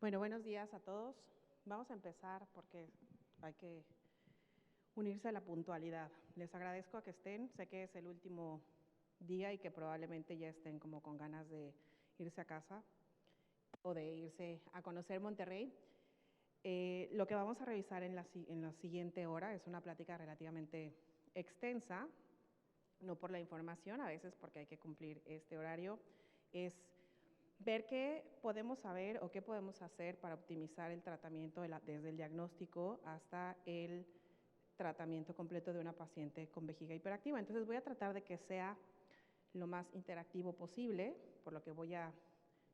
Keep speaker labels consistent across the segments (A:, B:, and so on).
A: Bueno, buenos días a todos. Vamos a empezar porque hay que unirse a la puntualidad. Les agradezco a que estén. Sé que es el último día y que probablemente ya estén como con ganas de irse a casa o de irse a conocer Monterrey. Lo que vamos a revisar en la siguiente hora es una plática relativamente extensa, no por la información, a veces porque hay que cumplir este horario, es ver qué podemos saber o qué podemos hacer para optimizar el tratamiento desde el diagnóstico hasta el tratamiento completo de una paciente con vejiga hiperactiva. Entonces voy a tratar de que sea lo más interactivo posible, por lo que voy a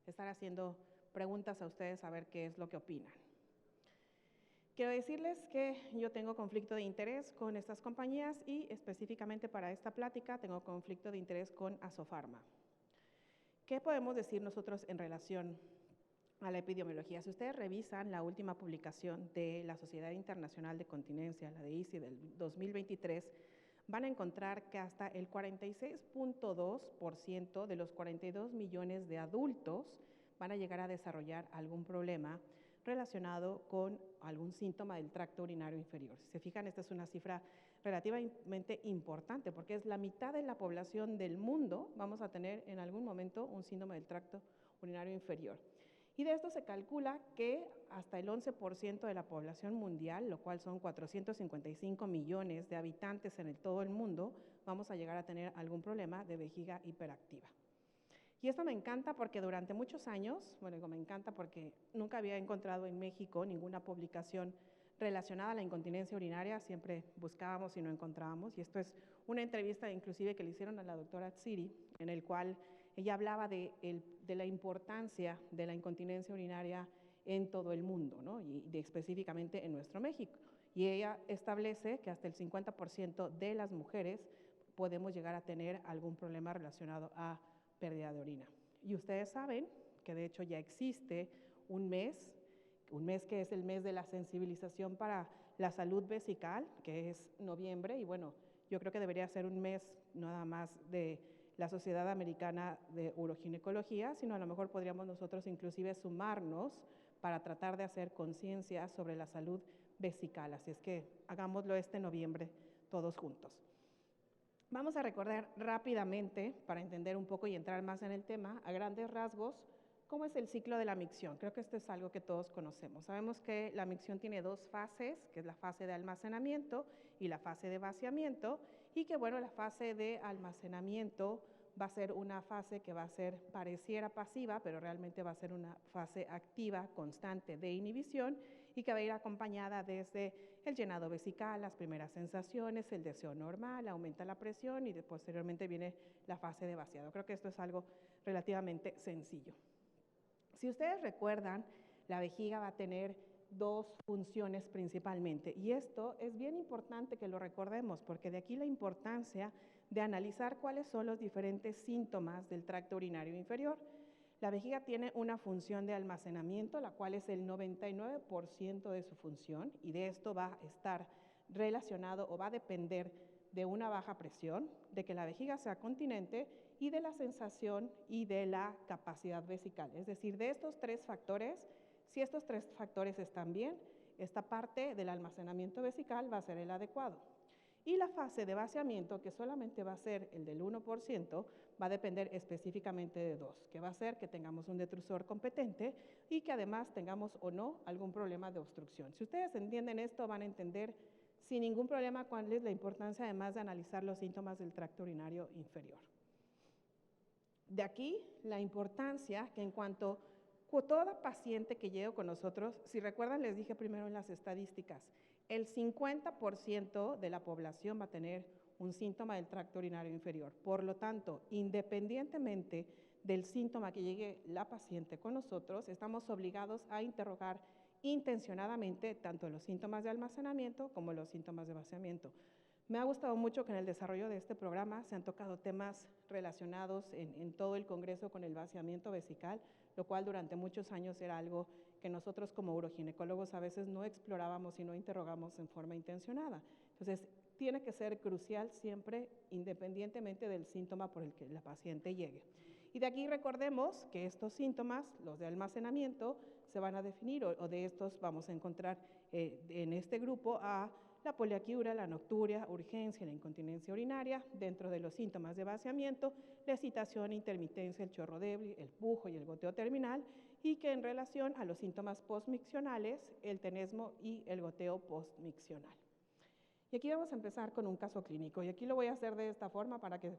A: estar haciendo preguntas a ustedes a ver qué es lo que opinan. Quiero decirles que yo tengo conflicto de interés con estas compañías y específicamente para esta plática tengo conflicto de interés con Asofarma. ¿Qué podemos decir nosotros en relación a la epidemiología? Si ustedes revisan la última publicación de la Sociedad Internacional de Continencia, la de ICI del 2023, van a encontrar que hasta el 46.2% de los 42 millones de adultos van a llegar a desarrollar algún problema relacionado con algún síntoma del tracto urinario inferior. Si se fijan, esta es una cifra relativamente importante porque es la mitad de la población del mundo vamos a tener en algún momento un síndrome del tracto urinario inferior. Y de esto se calcula que hasta el 11% de la población mundial, lo cual son 455 millones de habitantes en todo el mundo, vamos a llegar a tener algún problema de vejiga hiperactiva. Y esto me encanta porque durante muchos años, bueno, digo me encanta porque nunca había encontrado en México ninguna publicación relacionada a la incontinencia urinaria, siempre buscábamos y no encontrábamos, y esto es una entrevista inclusive que le hicieron a la doctora Tsiri, en el cual ella hablaba de la importancia de la incontinencia urinaria en todo el mundo, ¿no? Y específicamente en nuestro México. Y ella establece que hasta el 50% de las mujeres podemos llegar a tener algún problema relacionado a pérdida de orina. Y ustedes saben que de hecho ya existe un mes que es el mes de la sensibilización para la salud vesical, que es noviembre, y bueno, yo creo que debería ser un mes nada más de la Sociedad Americana de Uroginecología, sino a lo mejor podríamos nosotros inclusive sumarnos para tratar de hacer conciencia sobre la salud vesical, así es que hagámoslo este noviembre todos juntos. Vamos a recordar rápidamente, para entender un poco y entrar más en el tema, a grandes rasgos, cómo es el ciclo de la micción. Creo que esto es algo que todos conocemos. Sabemos que la micción tiene dos fases, que es la fase de almacenamiento y la fase de vaciamiento, y que bueno, la fase de almacenamiento va a ser una fase que va a ser pareciera pasiva, pero realmente va a ser una fase activa, constante de inhibición y que va a ir acompañada desde el llenado vesical, las primeras sensaciones, el deseo normal, aumenta la presión y posteriormente viene la fase de vaciado. Creo que esto es algo relativamente sencillo. Si ustedes recuerdan, la vejiga va a tener dos funciones principalmente, y esto es bien importante que lo recordemos, porque de aquí la importancia de analizar cuáles son los diferentes síntomas del tracto urinario inferior. La vejiga tiene una función de almacenamiento, la cual es el 99% de su función, y de esto va a estar relacionado o va a depender de una baja presión, de que la vejiga sea continente y de la sensación y de la capacidad vesical. Es decir, de estos tres factores, si estos tres factores están bien, esta parte del almacenamiento vesical va a ser el adecuado. Y la fase de vaciamiento, que solamente va a ser el del 1%, va a depender específicamente de dos, que va a ser que tengamos un detrusor competente y que además tengamos o no algún problema de obstrucción. Si ustedes entienden esto, van a entender sin ningún problema cuál es la importancia además de analizar los síntomas del tracto urinario inferior. De aquí la importancia que en cuanto toda paciente que llegue con nosotros, si recuerdan les dije primero en las estadísticas, el 50% de la población va a tener un síntoma del tracto urinario inferior. Por lo tanto, independientemente del síntoma que llegue la paciente con nosotros, estamos obligados a interrogar intencionadamente tanto los síntomas de almacenamiento como los síntomas de vaciamiento. Me ha gustado mucho que en el desarrollo de este programa se han tocado temas relacionados en todo el Congreso con el vaciamiento vesical, lo cual durante muchos años era algo que nosotros como uroginecólogos a veces no explorábamos y no interrogamos en forma intencionada. Entonces, tiene que ser crucial siempre, independientemente del síntoma por el que la paciente llegue. Y de aquí recordemos que estos síntomas, los de almacenamiento, se van a definir, o de estos vamos a encontrar en este grupo a la poliaquiuria, la nocturia, urgencia, la incontinencia urinaria. Dentro de los síntomas de vaciamiento, la excitación, intermitencia, el chorro débil, el pujo y el goteo terminal, y que en relación a los síntomas postmiccionales, el tenesmo y el goteo postmiccional. Y aquí vamos a empezar con un caso clínico, y aquí lo voy a hacer de esta forma para que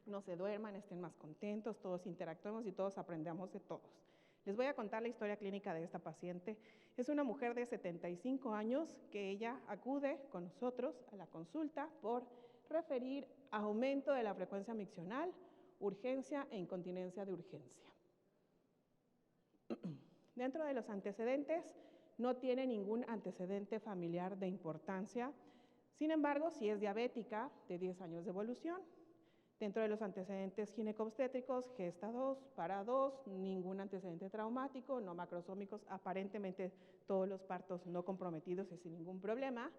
A: no se duerman, estén más contentos, todos interactuemos y todos aprendamos de todos. Les voy a contar la historia clínica de esta paciente. Es una mujer de 75 años que ella acude con nosotros a la consulta por referir aumento de la frecuencia miccional, urgencia e incontinencia de urgencia. Dentro de los antecedentes, no tiene ningún antecedente familiar de importancia. Sin embargo, sí es diabética de 10 años de evolución. Dentro de los antecedentes ginecobstétricos, gesta 2, para 2, ningún antecedente traumático, no macrosómicos, aparentemente todos los partos no comprometidos y sin ningún problema.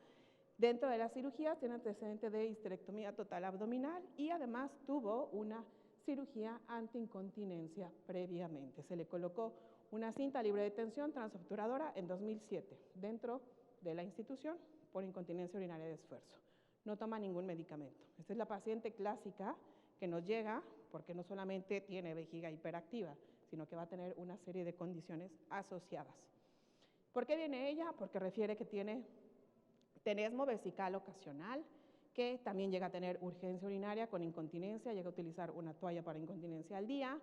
A: Dentro de las cirugías tiene antecedente de histerectomía total abdominal y además tuvo una cirugía antiincontinencia previamente. Se le colocó una cinta libre de tensión transobturadora en 2007 dentro de la institución por incontinencia urinaria de esfuerzo. No toma ningún medicamento. Esta es la paciente clásica que nos llega porque no solamente tiene vejiga hiperactiva, sino que va a tener una serie de condiciones asociadas. ¿Por qué viene ella? Porque refiere que tiene tenesmo vesical ocasional, que también llega a tener urgencia urinaria con incontinencia, llega a utilizar una toalla para incontinencia al día,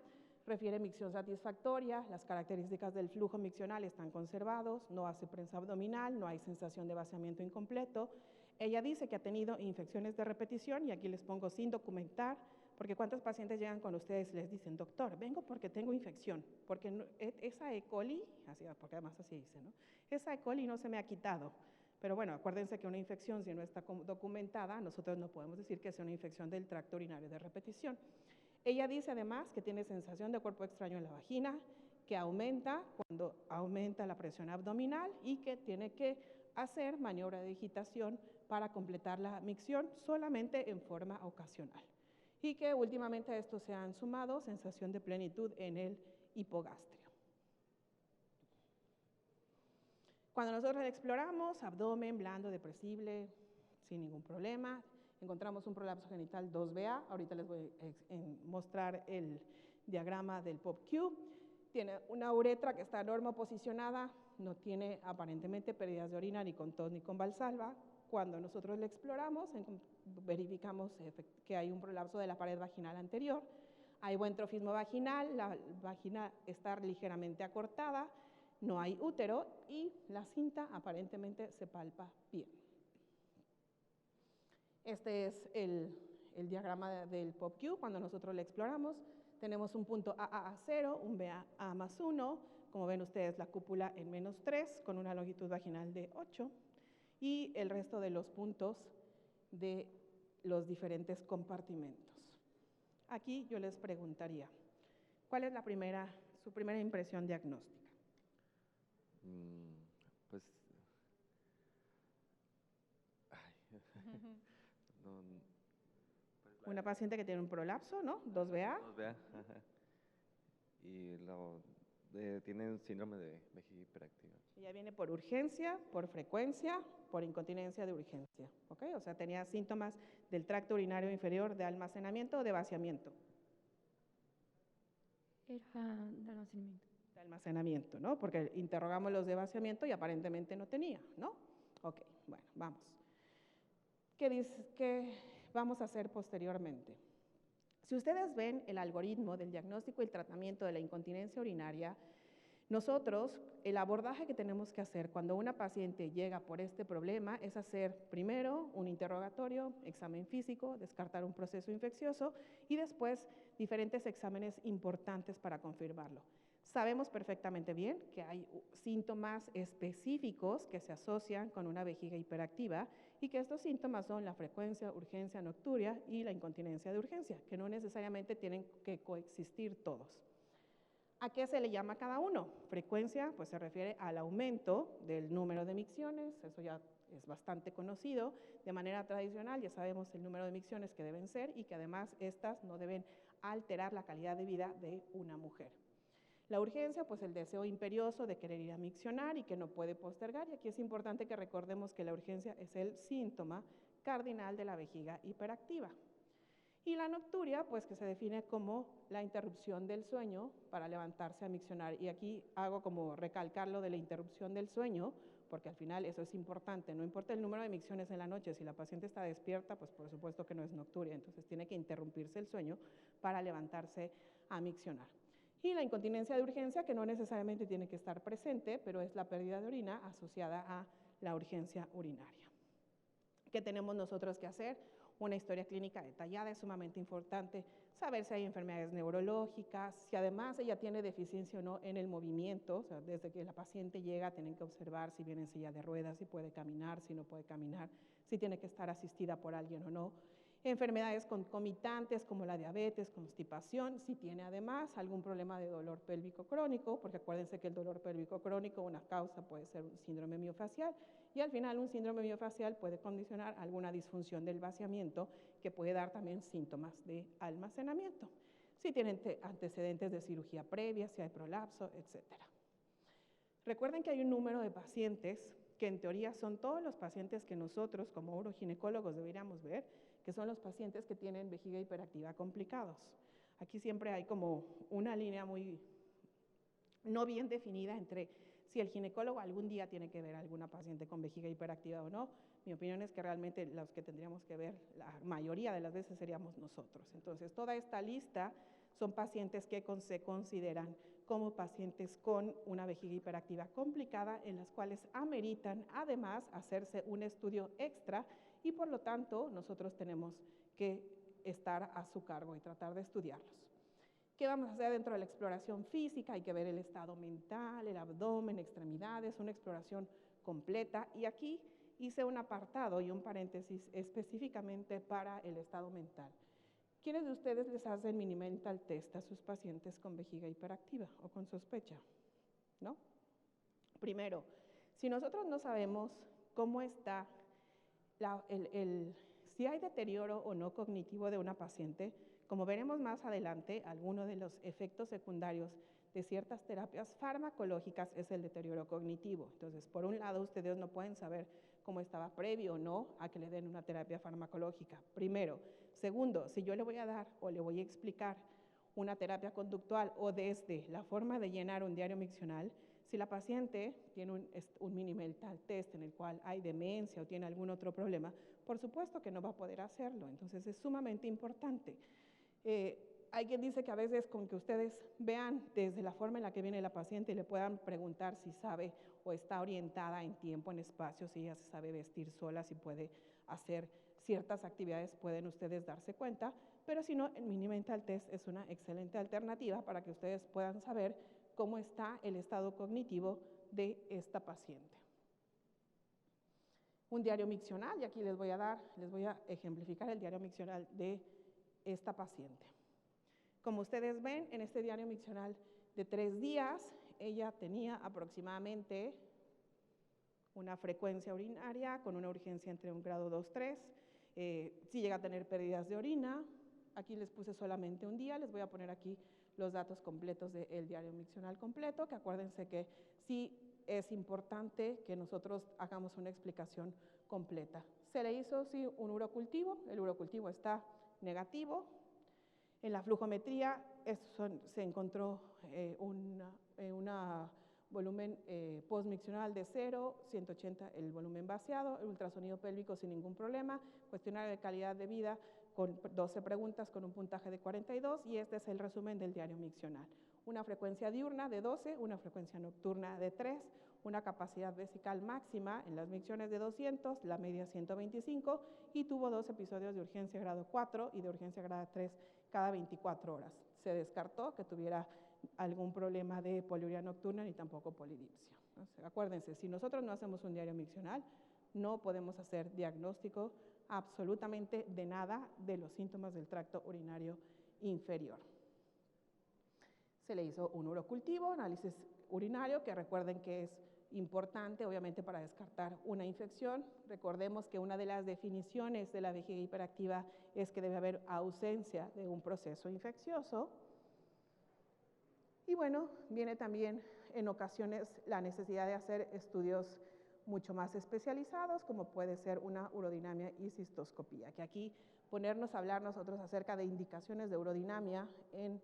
A: refiere micción satisfactoria, las características del flujo miccional están conservados, no hace prensa abdominal, no hay sensación de vaciamiento incompleto. Ella dice que ha tenido infecciones de repetición, y aquí les pongo sin documentar, porque ¿cuántos pacientes llegan con ustedes y les dicen, doctor, vengo porque tengo infección, porque no, esa E. coli, así, porque además así dice, ¿no? Esa E. coli no se me ha quitado. Pero bueno, acuérdense que una infección, si no está documentada, nosotros no podemos decir que sea una infección del tracto urinario de repetición. Ella dice además que tiene sensación de cuerpo extraño en la vagina, que aumenta cuando aumenta la presión abdominal y que tiene que hacer maniobra de digitación para completar la micción solamente en forma ocasional. Y que últimamente a esto se han sumado sensación de plenitud en el hipogastrio. Cuando nosotros exploramos, abdomen blando, depresible, sin ningún problema, encontramos un prolapso genital 2BA, ahorita les voy a mostrar el diagrama del POP-Q. Tiene una uretra que está normoposicionada, no tiene aparentemente pérdidas de orina ni con tos ni con Valsalva. Cuando nosotros le exploramos, verificamos que hay un prolapso de la pared vaginal anterior, hay buen trofismo vaginal, la vagina está ligeramente acortada, no hay útero y la cinta aparentemente se palpa bien. Este es el diagrama del POP-Q. Cuando nosotros le exploramos, tenemos un punto AA0, un BA más 1, como ven ustedes la cúpula en -3 con una longitud vaginal de 8 y el resto de los puntos de los diferentes compartimentos. Aquí yo les preguntaría, ¿cuál es su primera impresión diagnóstica?
B: Pues, no, pues
A: una paciente que tiene un prolapso, ¿no? 2BA.
B: 2BA, y tiene un síndrome de vejiga hiperactiva.
A: Ella viene por urgencia, por frecuencia, por incontinencia de urgencia, ¿ok? O sea, tenía síntomas del tracto urinario inferior de almacenamiento o de vaciamiento.
C: Era de almacenamiento.
A: De almacenamiento, ¿no? Porque interrogamos los de vaciamiento y aparentemente no tenía, ¿no? Ok, bueno, vamos. ¿Qué vamos a hacer posteriormente? Si ustedes ven el algoritmo del diagnóstico y el tratamiento de la incontinencia urinaria, nosotros, el abordaje que tenemos que hacer cuando una paciente llega por este problema es hacer primero un interrogatorio, examen físico, descartar un proceso infeccioso y después diferentes exámenes importantes para confirmarlo. Sabemos perfectamente bien que hay síntomas específicos que se asocian con una vejiga hiperactiva y que estos síntomas son la frecuencia, urgencia, nocturia y la incontinencia de urgencia, que no necesariamente tienen que coexistir todos. ¿A qué se le llama cada uno? Frecuencia, pues se refiere al aumento del número de micciones, eso ya es bastante conocido. De manera tradicional ya sabemos el número de micciones que deben ser y que además estas no deben alterar la calidad de vida de una mujer. La urgencia, pues el deseo imperioso de querer ir a miccionar y que no puede postergar, y aquí es importante que recordemos que la urgencia es el síntoma cardinal de la vejiga hiperactiva. Y la nocturia, pues que se define como la interrupción del sueño para levantarse a miccionar. Y aquí hago como recalcar lo de la interrupción del sueño, porque al final eso es importante. No importa el número de micciones en la noche, si la paciente está despierta, pues por supuesto que no es nocturia. Entonces tiene que interrumpirse el sueño para levantarse a miccionar. Y la incontinencia de urgencia, que no necesariamente tiene que estar presente, pero es la pérdida de orina asociada a la urgencia urinaria. ¿Qué tenemos nosotros que hacer? Una historia clínica detallada, es sumamente importante saber si hay enfermedades neurológicas, si además ella tiene deficiencia o no en el movimiento, o sea, desde que la paciente llega tienen que observar si viene en silla de ruedas, si puede caminar, si no puede caminar, si tiene que estar asistida por alguien o no. Enfermedades concomitantes como la diabetes, constipación, si tiene además algún problema de dolor pélvico crónico, porque acuérdense que el dolor pélvico crónico, una causa puede ser un síndrome miofacial, y al final un síndrome miofacial puede condicionar alguna disfunción del vaciamiento que puede dar también síntomas de almacenamiento. Si tienen antecedentes de cirugía previa, si hay prolapso, etc. Recuerden que hay un número de pacientes que en teoría son todos los pacientes que nosotros como uroginecólogos deberíamos ver, que son los pacientes que tienen vejiga hiperactiva complicados. Aquí siempre hay como una línea muy no bien definida entre si el ginecólogo algún día tiene que ver a alguna paciente con vejiga hiperactiva o no. Mi opinión es que realmente los que tendríamos que ver la mayoría de las veces seríamos nosotros. Entonces, toda esta lista son pacientes que se consideran como pacientes con una vejiga hiperactiva complicada, en las cuales ameritan además hacerse un estudio extra y por lo tanto nosotros tenemos que estar a su cargo y tratar de estudiarlos. ¿Qué vamos a hacer dentro de la exploración física? Hay que ver el estado mental, el abdomen, extremidades, una exploración completa. Y aquí hice un apartado y un paréntesis específicamente para el estado mental. ¿Quiénes de ustedes les hacen mini mental test a sus pacientes con vejiga hiperactiva o con sospecha? ¿No? Primero, si nosotros no sabemos cómo está si hay deterioro o no cognitivo de una paciente, como veremos más adelante, alguno de los efectos secundarios de ciertas terapias farmacológicas es el deterioro cognitivo. Entonces, por un lado, ustedes no pueden saber cómo estaba previo o no a que le den una terapia farmacológica. Primero. Segundo, si yo le voy a dar o le voy a explicar una terapia conductual o desde la forma de llenar un diario miccional, si la paciente tiene un mini mental test en el cual hay demencia o tiene algún otro problema, por supuesto que no va a poder hacerlo. Entonces, es sumamente importante. Hay quien dice que a veces con que ustedes vean desde la forma en la que viene la paciente y le puedan preguntar si sabe o está orientada en tiempo, en espacio, si ella se sabe vestir sola, si puede hacer ciertas actividades, pueden ustedes darse cuenta, pero si no, el mini mental test es una excelente alternativa para que ustedes puedan saber cómo está el estado cognitivo de esta paciente. Un diario miccional, y aquí les voy a ejemplificar el diario miccional de esta paciente. Como ustedes ven, en este diario miccional de 3 días, ella tenía aproximadamente una frecuencia urinaria con una urgencia entre un grado 2-3, si llega a tener pérdidas de orina. Aquí les puse solamente un día, les voy a poner aquí los datos completos del diario miccional completo, que acuérdense que sí es importante que nosotros hagamos una explicación completa. Se le hizo, sí, un urocultivo, el urocultivo está negativo. En la flujometría se encontró un volumen postmiccional de 0, 180 el volumen vaciado, el ultrasonido pélvico sin ningún problema, cuestionario de calidad de vida con 12 preguntas con un puntaje de 42 y este es el resumen del diario miccional. Una frecuencia diurna de 12, una frecuencia nocturna de 3, una capacidad vesical máxima en las micciones de 200, la media 125 y tuvo 2 episodios de urgencia grado 4 y de urgencia grado 3 cada 24 horas. Se descartó que tuviera algún problema de poliuria nocturna ni tampoco polidipsia. Entonces, acuérdense, si nosotros no hacemos un diario miccional, no podemos hacer diagnóstico absolutamente de nada de los síntomas del tracto urinario inferior. Se le hizo un urocultivo, análisis urinario, que recuerden que es importante, obviamente, para descartar una infección. Recordemos que una de las definiciones de la vejiga hiperactiva es que debe haber ausencia de un proceso infeccioso. Y bueno, viene también en ocasiones la necesidad de hacer estudios mucho más especializados, como puede ser una urodinamia y cistoscopía, que aquí ponernos a hablar nosotros acerca de indicaciones de urodinamia en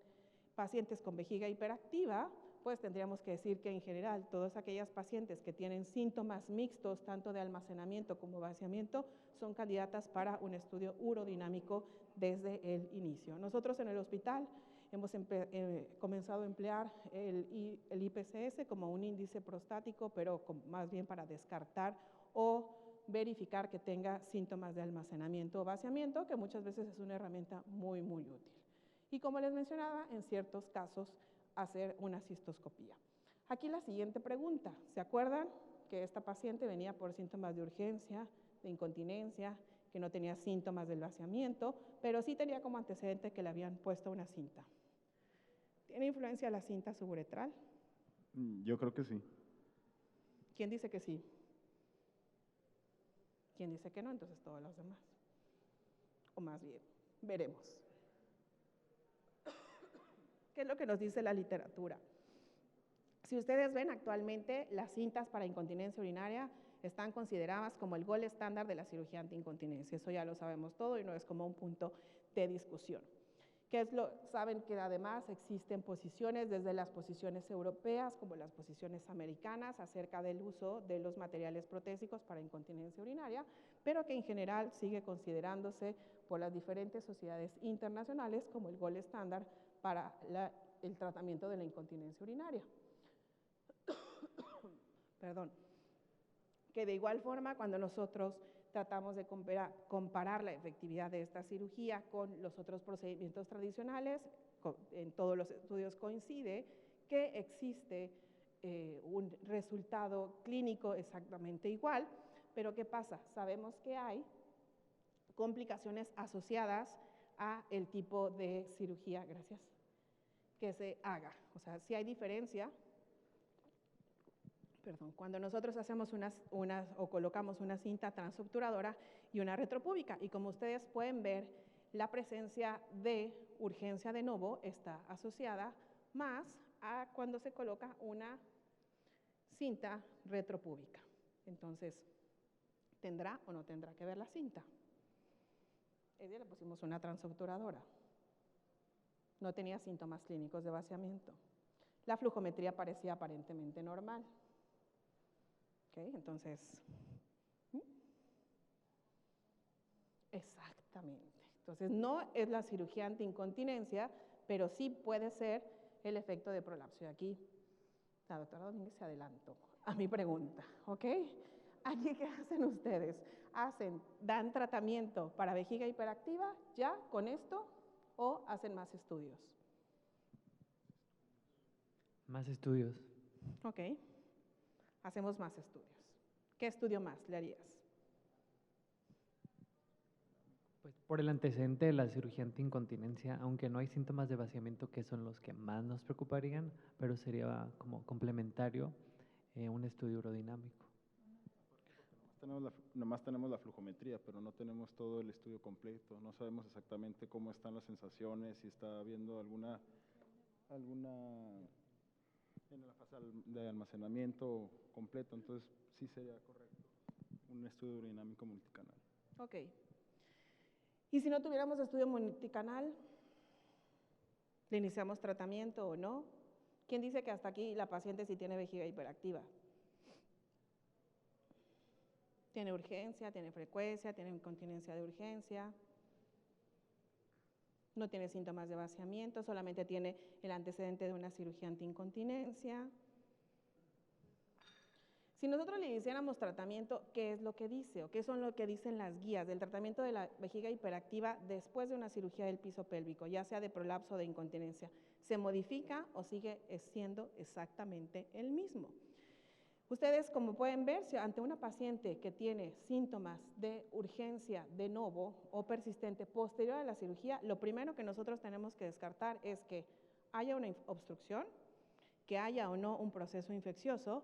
A: pacientes con vejiga hiperactiva, pues tendríamos que decir que en general todas aquellas pacientes que tienen síntomas mixtos, tanto de almacenamiento como vaciamiento, son candidatas para un estudio urodinámico desde el inicio. Nosotros en el hospital hemos comenzado a emplear el IPCS como un índice prostático, pero más bien para descartar o verificar que tenga síntomas de almacenamiento o vaciamiento, que muchas veces es una herramienta muy, muy útil. Y como les mencionaba, en ciertos casos, hacer una cistoscopía. Aquí la siguiente pregunta. ¿Se acuerdan que esta paciente venía por síntomas de urgencia, de incontinencia, que no tenía síntomas del vaciamiento, pero sí tenía como antecedente que le habían puesto una cinta? ¿Tiene influencia la cinta suburetral?
D: Yo creo que sí.
A: ¿Quién dice que sí? ¿Quién dice que no? Entonces todos los demás. O más bien, veremos. ¿Qué es lo que nos dice la literatura? Si ustedes ven actualmente, las cintas para incontinencia urinaria están consideradas como el gold estándar de la cirugía antiincontinencia. Eso ya lo sabemos todo y no es como un punto de discusión. Saben que además existen posiciones, desde las posiciones europeas como las posiciones americanas, acerca del uso de los materiales protésicos para incontinencia urinaria, pero que en general sigue considerándose por las diferentes sociedades internacionales como el gold estándar para el tratamiento de la incontinencia urinaria. Perdón. Que de igual forma, cuando nosotros tratamos de comparar la efectividad de esta cirugía con los otros procedimientos tradicionales, en todos los estudios coincide que existe un resultado clínico exactamente igual, pero ¿qué pasa? Sabemos que hay complicaciones asociadas a el tipo de cirugía, gracias, que se haga. O sea, si hay diferencia. Perdón, cuando nosotros hacemos o colocamos una cinta transobturadora y una retropúbica, y como ustedes pueden ver, la presencia de urgencia de novo está asociada más a cuando se coloca una cinta retropúbica. Entonces, ¿tendrá o no tendrá que ver la cinta? Ese día le pusimos una transobturadora. No tenía síntomas clínicos de vaciamiento. La flujometría parecía aparentemente normal. ¿Okay? Entonces, exactamente. Entonces, no es la cirugía antiincontinencia, pero sí puede ser el efecto de prolapso. Y aquí, la doctora Domínguez se adelantó a mi pregunta, ¿ok? Aquí, ¿qué hacen ustedes? ¿Dan tratamiento para vejiga hiperactiva ya con esto o hacen más estudios?
E: Más estudios.
A: Ok. Hacemos más estudios. ¿Qué estudio más le harías?
E: Pues por el antecedente de la cirugía antiincontinencia, aunque no hay síntomas de vaciamiento que son los que más nos preocuparían, pero sería como complementario un estudio urodinámico.
D: Nomás tenemos la flujometría, pero no tenemos todo el estudio completo. No sabemos exactamente cómo están las sensaciones, si está habiendo alguna en la fase de almacenamiento completo. Entonces, sí sería correcto un estudio urodinámico multicanal.
A: Ok. ¿Y si no tuviéramos estudio multicanal? ¿Le iniciamos tratamiento o no? ¿Quién dice que hasta aquí la paciente sí tiene vejiga hiperactiva? ¿Tiene urgencia, tiene frecuencia, tiene incontinencia de urgencia? No tiene síntomas de vaciamiento, solamente tiene el antecedente de una cirugía antiincontinencia. Si nosotros le hiciéramos tratamiento, ¿qué es lo que dice o qué son lo que dicen las guías del tratamiento de la vejiga hiperactiva después de una cirugía del piso pélvico, ya sea de prolapso o de incontinencia? ¿Se modifica o sigue siendo exactamente el mismo? Ustedes, como pueden ver, si ante una paciente que tiene síntomas de urgencia de novo o persistente posterior a la cirugía, lo primero que nosotros tenemos que descartar es que haya una obstrucción, que haya o no un proceso infeccioso,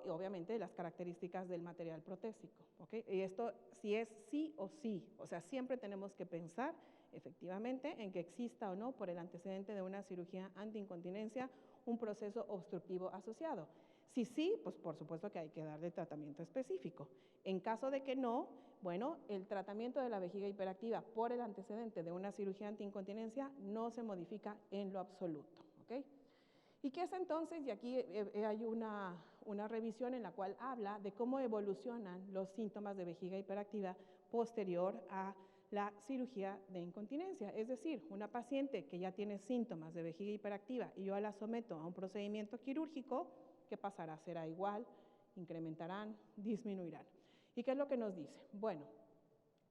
A: y obviamente las características del material protésico, ¿ok? Y esto si es sí o sí, o sea, siempre tenemos que pensar efectivamente en que exista o no, por el antecedente de una cirugía antiincontinencia, un proceso obstructivo asociado. Si sí, pues por supuesto que hay que darle tratamiento específico. En caso de que no, bueno, el tratamiento de la vejiga hiperactiva por el antecedente de una cirugía antiincontinencia no se modifica en lo absoluto, ¿ok? ¿Y qué es entonces? Y aquí hay una revisión en la cual habla de cómo evolucionan los síntomas de vejiga hiperactiva posterior a la cirugía de incontinencia. Es decir, una paciente que ya tiene síntomas de vejiga hiperactiva y yo la someto a un procedimiento quirúrgico, ¿qué pasará? ¿Será igual? ¿Incrementarán? ¿Disminuirán? ¿Y qué es lo que nos dice? Bueno,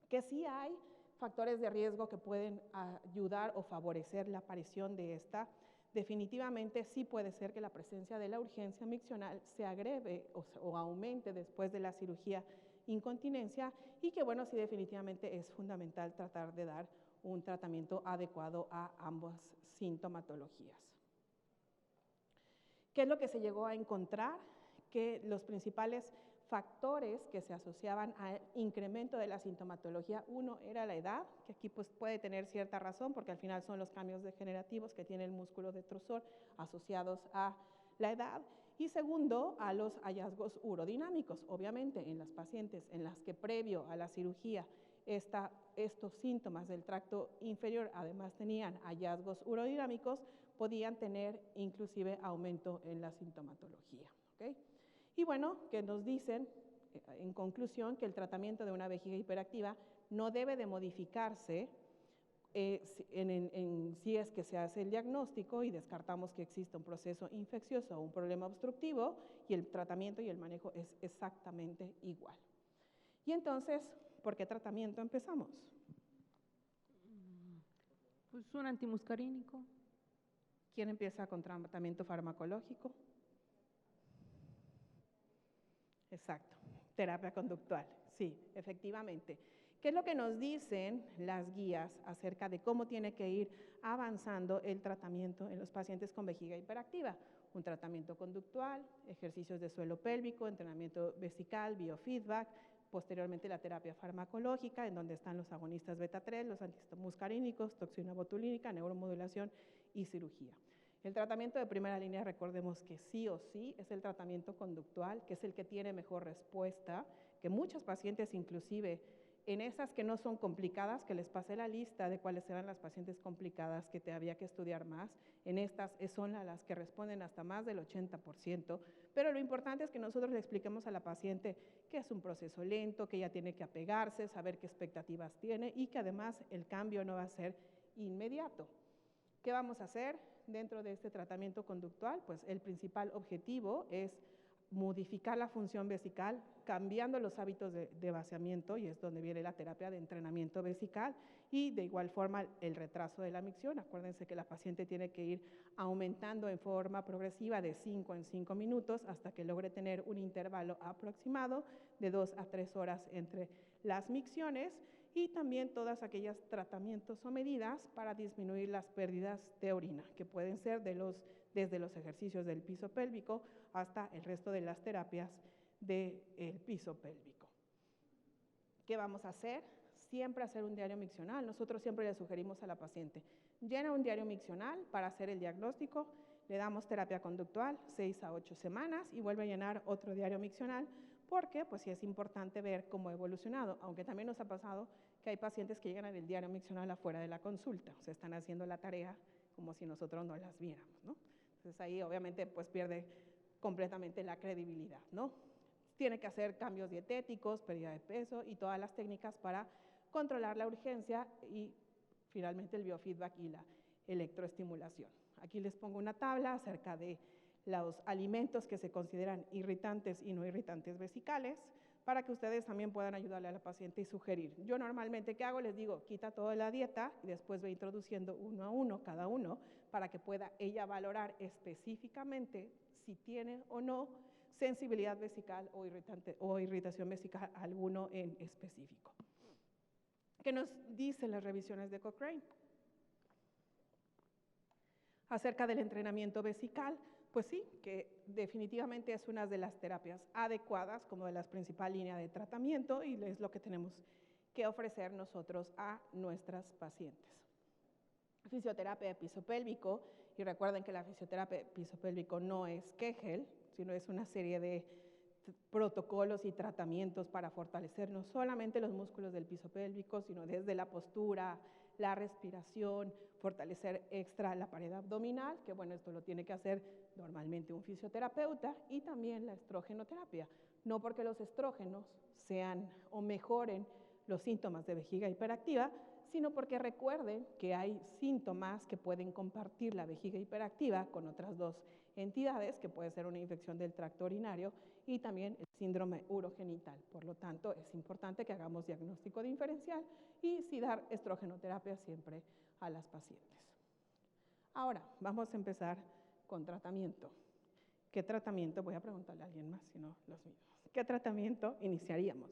A: que sí hay factores de riesgo que pueden ayudar o favorecer la aparición de esta. Definitivamente sí puede ser que la presencia de la urgencia miccional se agreve o aumente después de la cirugía incontinencia y que bueno, sí definitivamente es fundamental tratar de dar un tratamiento adecuado a ambas sintomatologías. ¿Qué es lo que se llegó a encontrar? Que los principales factores que se asociaban al incremento de la sintomatología, uno era la edad, que aquí pues puede tener cierta razón porque al final son los cambios degenerativos que tiene el músculo detrusor asociados a la edad, y segundo, a los hallazgos urodinámicos. Obviamente en las pacientes en las que previo a la cirugía estos síntomas del tracto inferior además tenían hallazgos urodinámicos, podían tener inclusive aumento en la sintomatología, ¿okay? Y bueno, que nos dicen, en conclusión, que el tratamiento de una vejiga hiperactiva no debe de modificarse si es que se hace el diagnóstico y descartamos que exista un proceso infeccioso o un problema obstructivo, y el tratamiento y el manejo es exactamente igual. Y entonces, ¿por qué tratamiento empezamos?
C: Pues un antimuscarínico.
A: ¿Quién empieza con tratamiento farmacológico? Exacto, terapia conductual, sí, efectivamente. ¿Qué es lo que nos dicen las guías acerca de cómo tiene que ir avanzando el tratamiento en los pacientes con vejiga hiperactiva? Un tratamiento conductual, ejercicios de suelo pélvico, entrenamiento vesical, biofeedback, posteriormente la terapia farmacológica, en donde están los agonistas beta-3, los antimuscarínicos, toxina botulínica, neuromodulación y cirugía. El tratamiento de primera línea, recordemos que sí o sí es el tratamiento conductual, que es el que tiene mejor respuesta, que muchos pacientes inclusive en esas que no son complicadas, que les pasé la lista de cuáles eran las pacientes complicadas que te había que estudiar más, en estas son las que responden hasta más del 80%, pero lo importante es que nosotros le expliquemos a la paciente que es un proceso lento, que ella tiene que apegarse, saber qué expectativas tiene y que además el cambio no va a ser inmediato. ¿Qué vamos a hacer dentro de este tratamiento conductual? Pues el principal objetivo es modificar la función vesical, cambiando los hábitos de vaciamiento, y es donde viene la terapia de entrenamiento vesical, y de igual forma el retraso de la micción. Acuérdense que la paciente tiene que ir aumentando en forma progresiva de 5 en 5 minutos hasta que logre tener un intervalo aproximado de 2 a 3 horas entre las micciones, y también todas aquellas tratamientos o medidas para disminuir las pérdidas de orina, que pueden ser desde los ejercicios del piso pélvico hasta el resto de las terapias del piso pélvico. ¿Qué vamos a hacer? Siempre hacer un diario miccional. Nosotros siempre le sugerimos a la paciente, llena un diario miccional para hacer el diagnóstico, le damos terapia conductual 6 a 8 semanas y vuelve a llenar otro diario miccional, porque pues sí es importante ver cómo ha evolucionado, aunque también nos ha pasado que hay pacientes que llegan al diario miccional afuera de la consulta, o sea, están haciendo la tarea como si nosotros no las viéramos, ¿no? Entonces ahí obviamente pues pierde completamente la credibilidad, ¿no? Tiene que hacer cambios dietéticos, pérdida de peso y todas las técnicas para controlar la urgencia y finalmente el biofeedback y la electroestimulación. Aquí les pongo una tabla acerca de los alimentos que se consideran irritantes y no irritantes vesicales, para que ustedes también puedan ayudarle a la paciente y sugerir. Yo normalmente, ¿qué hago? Les digo, quita toda la dieta y después va introduciendo uno a uno cada uno para que pueda ella valorar específicamente si tiene o no sensibilidad vesical o irritación vesical alguno en específico. ¿Qué nos dicen las revisiones de Cochrane? Acerca del entrenamiento vesical, Pues sí, que definitivamente es una de las terapias adecuadas como de las principales líneas de tratamiento y es lo que tenemos que ofrecer nosotros a nuestras pacientes. Fisioterapia de piso pélvico, y recuerden que la fisioterapia de piso pélvico no es Kegel, sino es una serie de protocolos y tratamientos para fortalecer no solamente los músculos del piso pélvico, sino desde la postura, la respiración, fortalecer extra la pared abdominal, que bueno, esto lo tiene que hacer normalmente un fisioterapeuta, y también la estrogenoterapia. No porque los estrógenos sean o mejoren los síntomas de vejiga hiperactiva, sino porque recuerden que hay síntomas que pueden compartir la vejiga hiperactiva con otras dos entidades, que puede ser una infección del tracto urinario y también el síndrome urogenital. Por lo tanto, es importante que hagamos diagnóstico diferencial y sí dar estrogenoterapia siempre a las pacientes. Ahora, vamos a empezar con tratamiento. ¿Qué tratamiento? Voy a preguntarle a alguien más, si no los mismos. ¿Qué tratamiento iniciaríamos?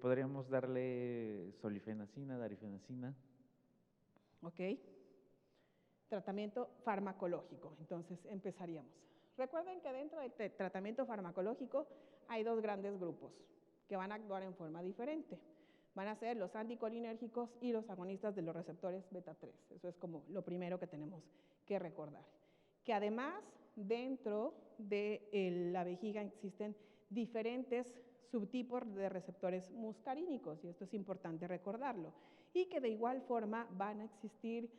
F: Podríamos darle solifenacina, darifenacina.
A: ¿Ok? Tratamiento farmacológico. Entonces, empezaríamos. Recuerden que dentro del tratamiento farmacológico hay dos grandes grupos que van a actuar en forma diferente. Van a ser los anticolinérgicos y los agonistas de los receptores beta-3. Eso es como lo primero que tenemos que recordar. Que además, dentro de la vejiga existen diferentes subtipos de receptores muscarínicos, y esto es importante recordarlo, y que de igual forma van a existir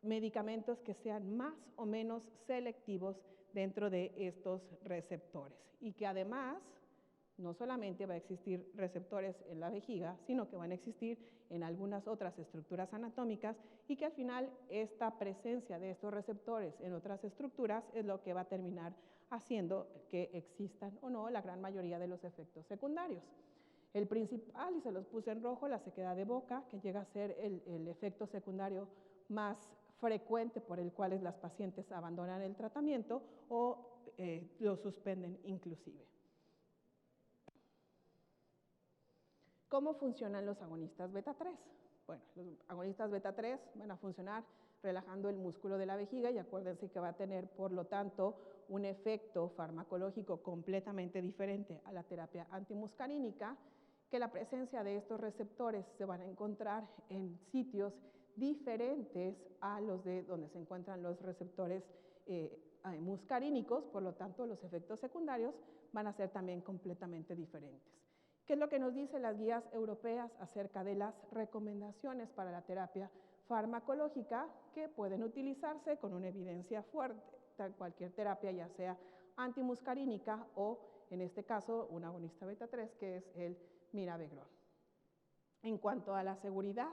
A: medicamentos que sean más o menos selectivos dentro de estos receptores, y que además no solamente va a existir receptores en la vejiga, sino que van a existir en algunas otras estructuras anatómicas, y que al final esta presencia de estos receptores en otras estructuras es lo que va a terminar haciendo que existan o no la gran mayoría de los efectos secundarios. El principal, y se los puse en rojo, la sequedad de boca, que llega a ser el efecto secundario más frecuente por el cual las pacientes abandonan el tratamiento o lo suspenden inclusive. ¿Cómo funcionan los agonistas beta-3? Bueno, los agonistas beta-3 van a funcionar relajando el músculo de la vejiga, y acuérdense que va a tener, por lo tanto, un efecto farmacológico completamente diferente a la terapia antimuscarínica, que la presencia de estos receptores se van a encontrar en sitios diferentes a los de donde se encuentran los receptores muscarínicos, por lo tanto, los efectos secundarios van a ser también completamente diferentes. ¿Qué es lo que nos dicen las guías europeas acerca de las recomendaciones para la terapia farmacológica que pueden utilizarse con una evidencia fuerte? Cualquier terapia, ya sea antimuscarínica o, en este caso, un agonista beta-3, que es el mirabegrol. En cuanto a la seguridad,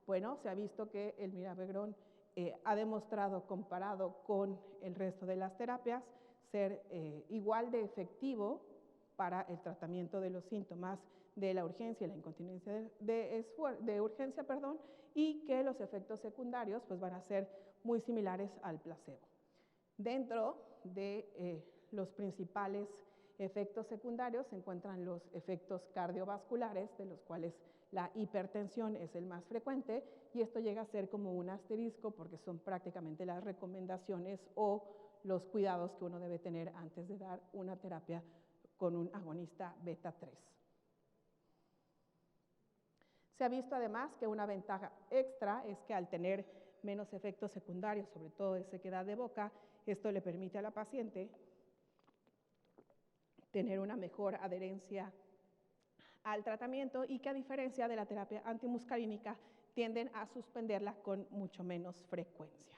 A: bueno, se ha visto que el mirabegrol ha demostrado, comparado con el resto de las terapias, ser igual de efectivo para el tratamiento de los síntomas de la urgencia y la incontinencia de urgencia, y que los efectos secundarios pues, van a ser muy similares al placebo. Dentro de los principales efectos secundarios se encuentran los efectos cardiovasculares, de los cuales la hipertensión es el más frecuente, y esto llega a ser como un asterisco porque son prácticamente las recomendaciones o los cuidados que uno debe tener antes de dar una terapia con un agonista beta-3. Se ha visto además que una ventaja extra es que al tener menos efectos secundarios, sobre todo de sequedad de boca, esto le permite a la paciente tener una mejor adherencia al tratamiento, y que a diferencia de la terapia antimuscarínica tienden a suspenderla con mucho menos frecuencia.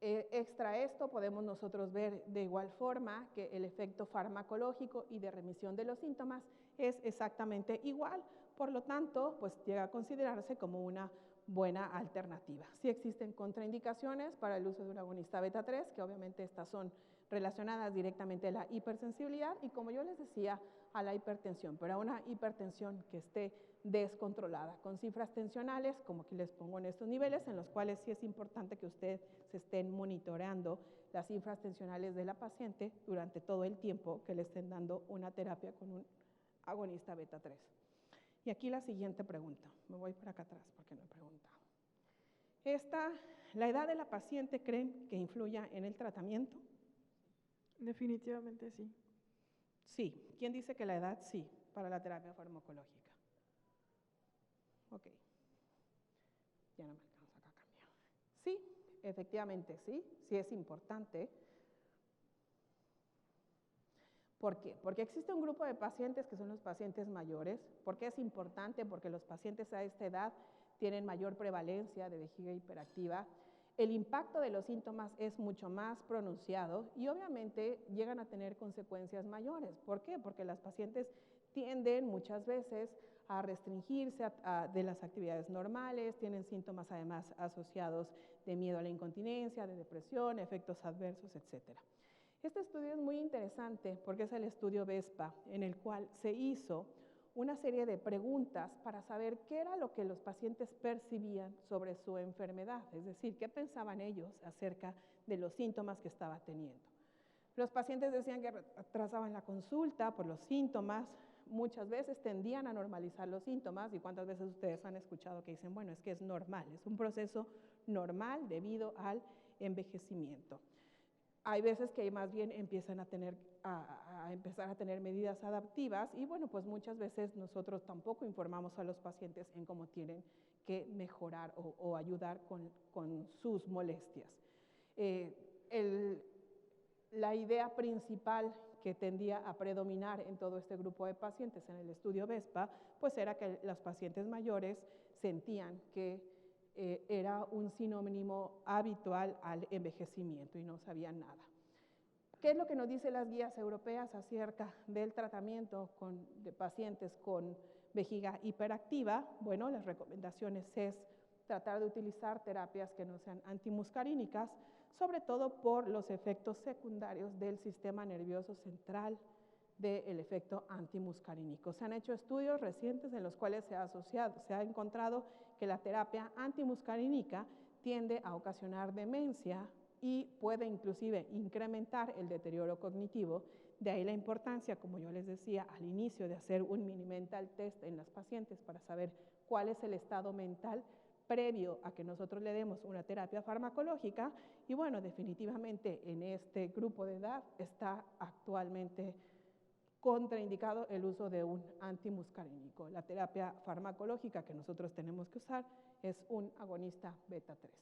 A: Extra esto, podemos nosotros ver de igual forma que el efecto farmacológico y de remisión de los síntomas es exactamente igual, por lo tanto, pues llega a considerarse como una buena alternativa. Sí existen contraindicaciones para el uso de un agonista beta-3, que obviamente estas son relacionadas directamente a la hipersensibilidad y, como yo les decía, a la hipertensión, pero a una hipertensión que esté descontrolada, con cifras tensionales, como aquí les pongo en estos niveles, en los cuales sí es importante que ustedes se estén monitoreando las cifras tensionales de la paciente durante todo el tiempo que le estén dando una terapia con un agonista beta-3. Y aquí la siguiente pregunta, me voy para acá atrás porque no he preguntado. ¿La edad de la paciente creen que influya en el tratamiento?
C: Definitivamente sí.
A: Sí. ¿Quién dice que la edad sí para la terapia farmacológica? Ok. Ya no me alcanza acá a cambiar. Sí, efectivamente sí, sí es importante. ¿Por qué? Porque existe un grupo de pacientes que son los pacientes mayores. ¿Por qué es importante? Porque los pacientes a esta edad tienen mayor prevalencia de vejiga hiperactiva. El impacto de los síntomas es mucho más pronunciado y obviamente llegan a tener consecuencias mayores. ¿Por qué? Porque las pacientes tienden muchas veces a restringirse de las actividades normales, tienen síntomas además asociados de miedo a la incontinencia, de depresión, efectos adversos, etc. Este estudio es muy interesante porque es el estudio VESPA, en el cual se hizo una serie de preguntas para saber qué era lo que los pacientes percibían sobre su enfermedad, es decir, qué pensaban ellos acerca de los síntomas que estaba teniendo. Los pacientes decían que retrasaban la consulta por los síntomas, muchas veces tendían a normalizar los síntomas, y cuántas veces ustedes han escuchado que dicen, bueno, es que es normal, es un proceso normal debido al envejecimiento. Hay veces que más bien empiezan a empezar a tener medidas adaptivas y bueno, pues muchas veces nosotros tampoco informamos a los pacientes en cómo tienen que mejorar o ayudar con sus molestias. La idea principal que tendía a predominar en todo este grupo de pacientes en el estudio VESPA, pues era que los pacientes mayores sentían que era un sinónimo habitual al envejecimiento y no sabían nada. ¿Qué es lo que nos dicen las guías europeas acerca del tratamiento de pacientes con vejiga hiperactiva? Bueno, las recomendaciones es tratar de utilizar terapias que no sean antimuscarínicas, sobre todo por los efectos secundarios del sistema nervioso central del efecto antimuscarínico. Se han hecho estudios recientes en los cuales se ha encontrado que la terapia antimuscarínica tiende a ocasionar demencia y puede inclusive incrementar el deterioro cognitivo. De ahí la importancia, como yo les decía al inicio, de hacer un mini mental test en las pacientes para saber cuál es el estado mental previo a que nosotros le demos una terapia farmacológica. Y bueno, definitivamente en este grupo de edad está actualmente contraindicado el uso de un antimuscarínico. La terapia farmacológica que nosotros tenemos que usar es un agonista beta 3.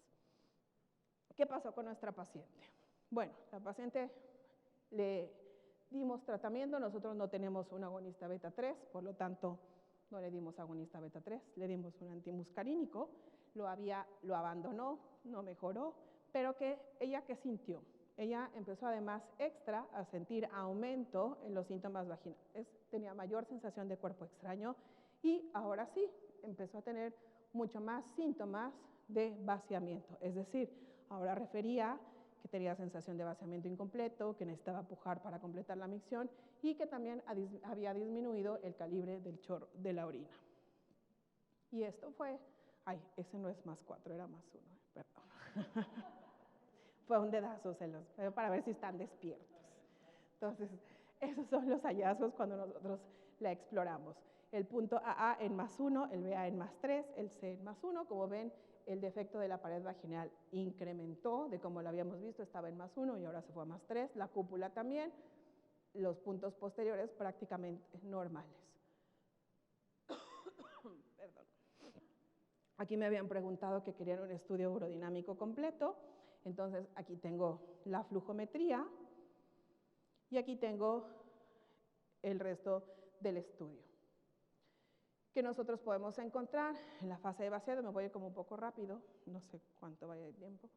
A: ¿Qué pasó con nuestra paciente? Bueno, la paciente le dimos tratamiento, nosotros no tenemos un agonista beta 3, por lo tanto no le dimos agonista beta 3, le dimos un antimuscarínico, lo abandonó, no mejoró, pero ella ¿qué sintió? Ella empezó además extra a sentir aumento en los síntomas vaginales, tenía mayor sensación de cuerpo extraño y ahora sí, empezó a tener mucho más síntomas de vaciamiento, es decir, ahora refería que tenía sensación de vaciamiento incompleto, que necesitaba pujar para completar la micción y que también había disminuido el calibre del chorro de la orina. Y esto fue, ese no es más 4, era más 1, perdón. Fue un dedazo, para ver si están despiertos. Entonces, esos son los hallazgos cuando nosotros la exploramos. El punto AA en más 1, el BA en más 3, el C en más 1. Como ven, el defecto de la pared vaginal incrementó, de como lo habíamos visto, estaba en más 1 y ahora se fue a más 3. La cúpula también, los puntos posteriores prácticamente normales. Perdón. Aquí me habían preguntado que querían un estudio urodinámico completo. Entonces, aquí tengo la flujometría y aquí tengo el resto del estudio. ¿Qué nosotros podemos encontrar en la fase de vaciado? Me voy a ir como un poco rápido, no sé cuánto vaya de tiempo.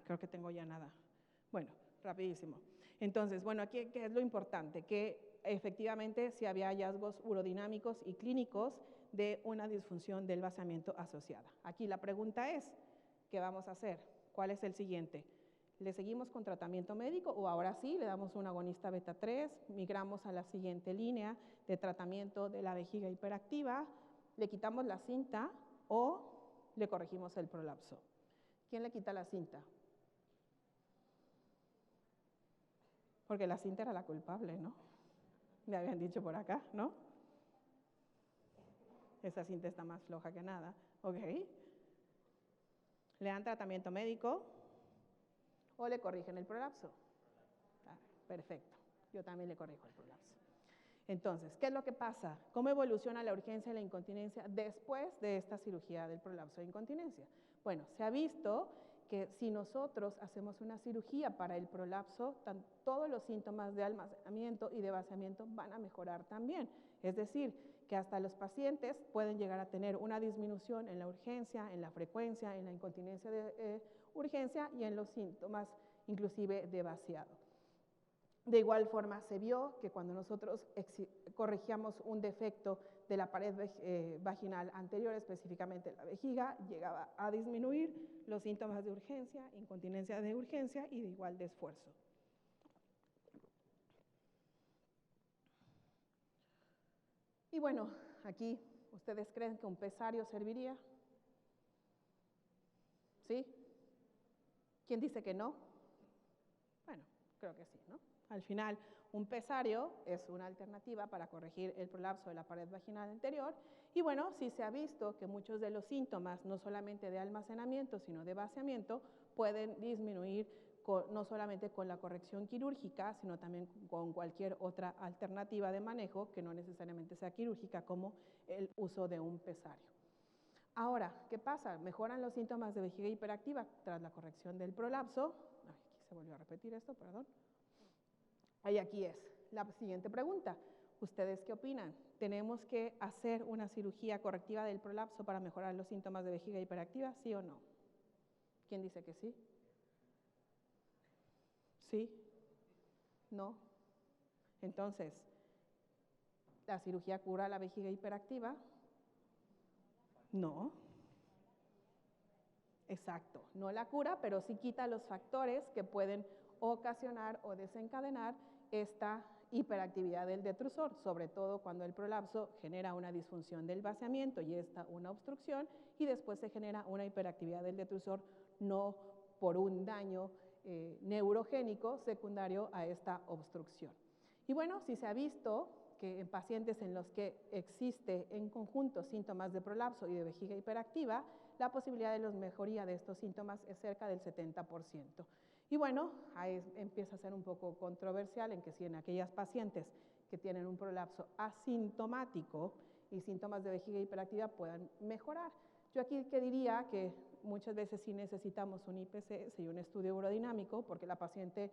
A: Creo que tengo ya nada. Bueno, rapidísimo. Entonces, bueno, aquí ¿qué es lo importante? Que efectivamente sí había hallazgos urodinámicos y clínicos de una disfunción del vaciamiento asociada. Aquí la pregunta es, ¿qué vamos a hacer? ¿Cuál es el siguiente? ¿Le seguimos con tratamiento médico o ahora sí le damos un agonista beta 3, migramos a la siguiente línea de tratamiento de la vejiga hiperactiva, le quitamos la cinta o le corregimos el prolapso? ¿Quién le quita la cinta? Porque la cinta era la culpable, ¿no? Me habían dicho por acá, ¿no? esa cinta está más floja que nada, ¿ok? ¿Le dan tratamiento médico o le corrigen el prolapso? Ah, perfecto, yo también le corrijo el prolapso. Entonces, ¿qué es lo que pasa? ¿Cómo evoluciona la urgencia y la incontinencia después de esta cirugía del prolapso de incontinencia? Bueno, se ha visto que si nosotros hacemos una cirugía para el prolapso, todos los síntomas de almacenamiento y de vaciamiento van a mejorar también. Es decir, que hasta los pacientes pueden llegar a tener una disminución en la urgencia, en la frecuencia, en la incontinencia de urgencia y en los síntomas inclusive de vaciado. De igual forma se vio que cuando nosotros corregíamos un defecto de la pared vaginal anterior, específicamente la vejiga, llegaba a disminuir los síntomas de urgencia, incontinencia de urgencia y de igual de esfuerzo. Y bueno, aquí, ¿ustedes creen que un pesario serviría? ¿Sí? ¿Quién dice que no? Bueno, creo que sí, ¿no? Al final, un pesario es una alternativa para corregir el prolapso de la pared vaginal anterior. Y bueno, sí se ha visto que muchos de los síntomas, no solamente de almacenamiento, sino de vaciamiento, pueden disminuir no solamente con la corrección quirúrgica, sino también con cualquier otra alternativa de manejo que no necesariamente sea quirúrgica, como el uso de un pesario. Ahora, ¿qué pasa? Mejoran los síntomas de vejiga hiperactiva tras la corrección del prolapso. Ay, aquí se volvió a repetir esto, perdón. Ahí aquí es la siguiente pregunta. ¿Ustedes qué opinan? ¿Tenemos que hacer una cirugía correctiva del prolapso para mejorar los síntomas de vejiga hiperactiva? ¿Sí o no? ¿Quién dice que sí? ¿Sí? ¿No? Entonces, ¿la cirugía cura la vejiga hiperactiva? No. Exacto, no la cura, pero sí quita los factores que pueden ocasionar o desencadenar esta hiperactividad del detrusor, sobre todo cuando el prolapso genera una disfunción del vaciamiento y esta una obstrucción, y después se genera una hiperactividad del detrusor no por un daño neurogénico secundario a esta obstrucción. Y bueno, si se ha visto que en pacientes en los que existe en conjunto síntomas de prolapso y de vejiga hiperactiva, la posibilidad de mejoría de estos síntomas es cerca del 70%. Y bueno, ahí empieza a ser un poco controversial en que si en aquellas pacientes que tienen un prolapso asintomático y síntomas de vejiga hiperactiva puedan mejorar. Yo aquí que diría que muchas veces sí necesitamos un IPCS y un estudio urodinámico porque la paciente,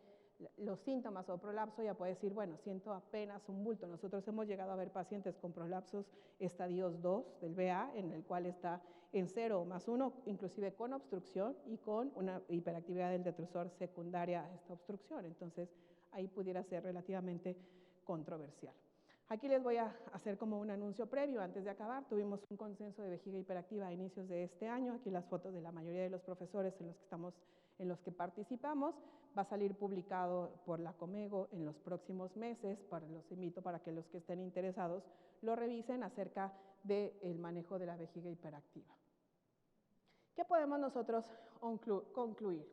A: los síntomas o prolapso ya puede decir, bueno, siento apenas un bulto. Nosotros hemos llegado a ver pacientes con prolapsos estadios 2 del BA, en el cual está en 0 o más 1, inclusive con obstrucción y con una hiperactividad del detrusor secundaria a esta obstrucción. Entonces, ahí pudiera ser relativamente controversial. Aquí les voy a hacer como un anuncio previo antes de acabar. Tuvimos un consenso de vejiga hiperactiva a inicios de este año. Aquí las fotos de la mayoría de los profesores en los que participamos. Va a salir publicado por la Comego en los próximos meses. Los invito para que los que estén interesados lo revisen acerca del manejo de la vejiga hiperactiva. ¿Qué podemos nosotros concluir?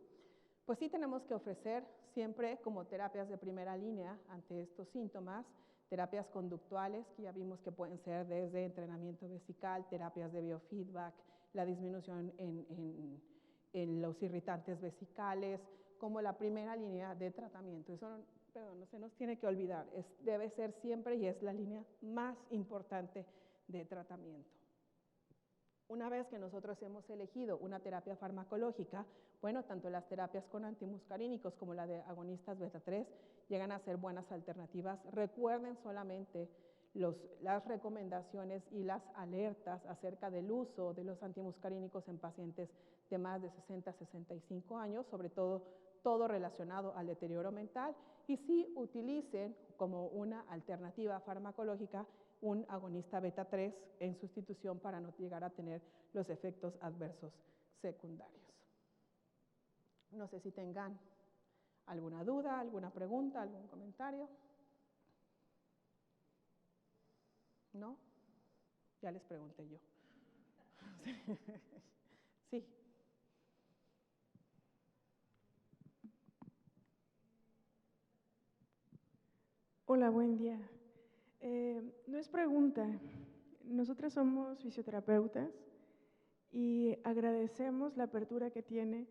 A: Pues sí tenemos que ofrecer siempre como terapias de primera línea ante estos síntomas, terapias conductuales, que ya vimos que pueden ser desde entrenamiento vesical, terapias de biofeedback, la disminución en los irritantes vesicales, como la primera línea de tratamiento. Eso no se nos tiene que olvidar, debe ser siempre y es la línea más importante de tratamiento. Una vez que nosotros hemos elegido una terapia farmacológica, bueno, tanto las terapias con antimuscarínicos como la de agonistas beta-3 llegan a ser buenas alternativas. Recuerden solamente las recomendaciones y las alertas acerca del uso de los antimuscarínicos en pacientes de más de 60 a 65 años, sobre todo relacionado al deterioro mental, y sí utilicen como una alternativa farmacológica un agonista beta-3 en sustitución para no llegar a tener los efectos adversos secundarios. No sé si tengan alguna duda, alguna pregunta, algún comentario. ¿No? Ya les pregunté yo. Sí.
G: Hola, buen día. No es pregunta, nosotras somos fisioterapeutas y agradecemos la apertura que tiene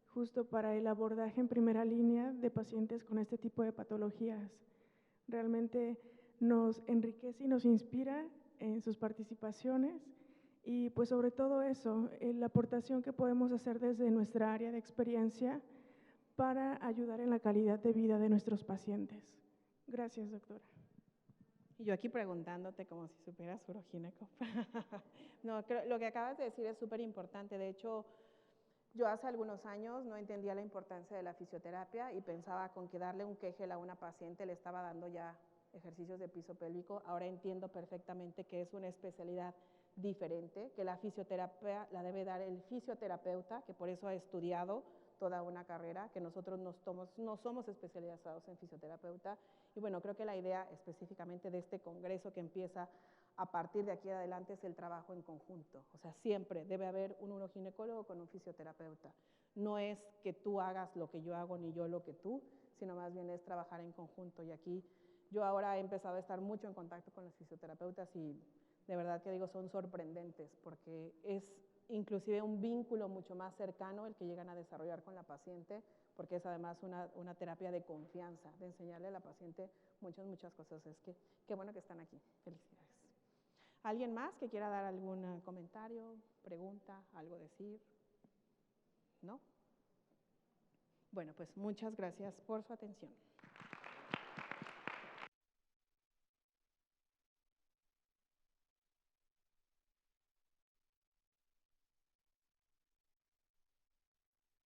G: justo para el abordaje en primera línea de pacientes con este tipo de patologías. Realmente nos enriquece y nos inspira en sus participaciones y pues sobre todo eso, la aportación que podemos hacer desde nuestra área de experiencia para ayudar en la calidad de vida de nuestros pacientes. Gracias, doctora.
A: Y yo aquí preguntándote como si supieras urogineco. No, lo que acabas de decir es súper importante. De hecho, yo hace algunos años no entendía la importancia de la fisioterapia y pensaba con que darle un Kegel a una paciente le estaba dando ya ejercicios de piso pélvico. Ahora entiendo perfectamente que es una especialidad diferente, que la fisioterapia la debe dar el fisioterapeuta, que por eso ha estudiado toda una carrera, que nosotros no somos especializados en fisioterapeuta. Y bueno, creo que la idea específicamente de este congreso que empieza a partir de aquí adelante es el trabajo en conjunto. O sea, siempre debe haber un uroginecólogo con un fisioterapeuta. No es que tú hagas lo que yo hago ni yo lo que tú, sino más bien es trabajar en conjunto. Y aquí yo ahora he empezado a estar mucho en contacto con los fisioterapeutas y de verdad que digo, son sorprendentes porque es inclusive un vínculo mucho más cercano el que llegan a desarrollar con la paciente, porque es además una terapia de confianza, de enseñarle a la paciente muchas cosas. Es que qué bueno que están aquí. Felicidades. ¿Alguien más que quiera dar algún comentario, pregunta, algo decir? ¿No? Bueno, pues muchas gracias por su atención.